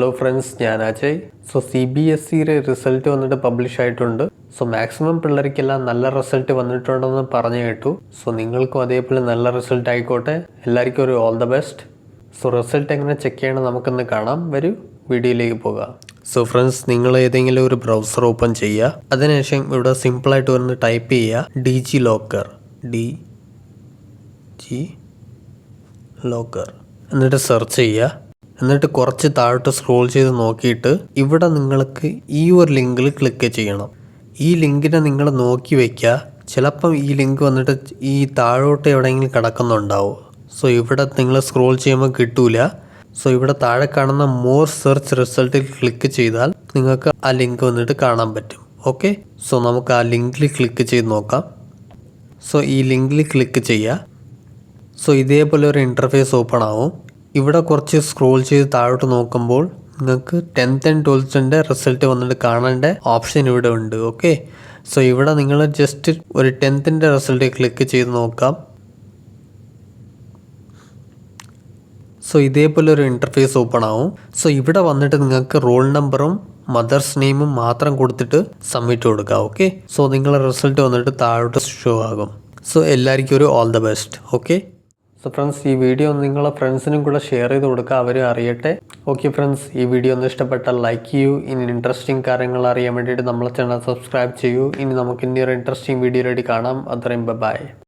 Hello friends, ഞാൻ Ajay. So CBSEയുടെ result വന്നിട്ട് publish ആയിട്ടുണ്ട്. സോ മാക്സിമം പിള്ളേർക്കെല്ലാം നല്ല റിസൾട്ട് വന്നിട്ടുണ്ടെന്ന് പറഞ്ഞു കേട്ടു. സോ നിങ്ങൾക്കും അതേപോലെ നല്ല റിസൾട്ട് ആയിക്കോട്ടെ. എല്ലാവർക്കും ഒരു all the best. So result എങ്ങനെ ചെക്ക് ചെയ്യണം നമുക്കൊന്ന് കാണാം. വരൂ വീഡിയോയിലേക്ക് പോകാം. സോ ഫ്രണ്ട്സ്, നിങ്ങൾ ഏതെങ്കിലും ഒരു ബ്രൗസർ ഓപ്പൺ ചെയ്യുക. അതിനുശേഷം ഇവിടെ സിമ്പിളായിട്ട് വന്ന് ടൈപ്പ് ചെയ്യുക DigiLocker. എന്നിട്ട് സെർച്ച് ചെയ്യുക. എന്നിട്ട് കുറച്ച് താഴോട്ട് സ്ക്രോൾ ചെയ്ത് നോക്കിയിട്ട് ഇവിടെ നിങ്ങൾക്ക് ഈ ഒരു ലിങ്കിൽ ക്ലിക്ക് ചെയ്യണം. ഈ ലിങ്കിനെ നിങ്ങൾ നോക്കി വയ്ക്കുക. ചിലപ്പം ഈ ലിങ്ക് വന്നിട്ട് ഈ താഴോട്ട് എവിടെയെങ്കിലും കിടക്കുന്നുണ്ടാവും. സോ ഇവിടെ നിങ്ങൾ സ്ക്രോൾ ചെയ്യുമ്പോൾ കിട്ടൂല. സോ ഇവിടെ താഴെ കാണുന്ന മോർ സെർച്ച് റിസൾട്ടിൽ ക്ലിക്ക് ചെയ്താൽ നിങ്ങൾക്ക് ആ ലിങ്ക് വന്നിട്ട് കാണാൻ പറ്റും. ഓക്കെ, സോ നമുക്ക് ആ ലിങ്കിൽ ക്ലിക്ക് ചെയ്ത് നോക്കാം. സോ ഈ ലിങ്കിൽ ക്ലിക്ക് ചെയ്യുക. സോ ഇതേപോലെ ഒരു ഇൻ്റർഫേസ് ഓപ്പൺ ആവും. ഇവിടെ കുറച്ച് സ്ക്രോൾ ചെയ്ത് താഴോട്ട് നോക്കുമ്പോൾ നിങ്ങൾക്ക് 10th and 12th റിസൾട്ട് വന്നിട്ട് കാണേണ്ട ഓപ്ഷൻ ഇവിടെ ഉണ്ട്. ഓക്കെ, സോ ഇവിടെ നിങ്ങൾ ജസ്റ്റ് ഒരു 10th റിസൾട്ട് ക്ലിക്ക് ചെയ്ത് നോക്കാം. സോ ഇതേപോലെ ഒരു ഇൻ്റർഫേസ് ഓപ്പൺ ആവും. സോ ഇവിടെ വന്നിട്ട് നിങ്ങൾക്ക് റോൾ നമ്പറും മദർസ് നെയിമും മാത്രം കൊടുത്തിട്ട് സബ്മിറ്റ് കൊടുക്കുക. ഓക്കെ, സോ നിങ്ങളുടെ റിസൾട്ട് വന്നിട്ട് താഴോട്ട് ഷോ ആകും. സോ എല്ലാവർക്കും ഒരു all the best. Okay, so friends, ഈ വീഡിയോ ഒന്ന് നിങ്ങളെ ഫ്രണ്ട്സിനും കൂടെ ഷെയർ ചെയ്ത് കൊടുക്കുക, അവരും അറിയട്ടെ. ഓക്കെ ഫ്രണ്ട്സ്, ഈ വീഡിയോ ഒന്ന് ഇഷ്ടപ്പെട്ടാൽ ലൈക്ക് ചെയ്യൂ. ഇനി ഇൻട്രസ്റ്റിംഗ് കാര്യങ്ങൾ അറിയാൻ വേണ്ടിയിട്ട് നമ്മളെ ചാനൽ സബ്സ്ക്രൈബ് ചെയ്യൂ. ഇനി നമുക്ക് ഇനി ഒരു ഇൻട്രസ്റ്റിംഗ് വീഡിയോ ആയിട്ട് കാണാം. അത്രയും ബൈ.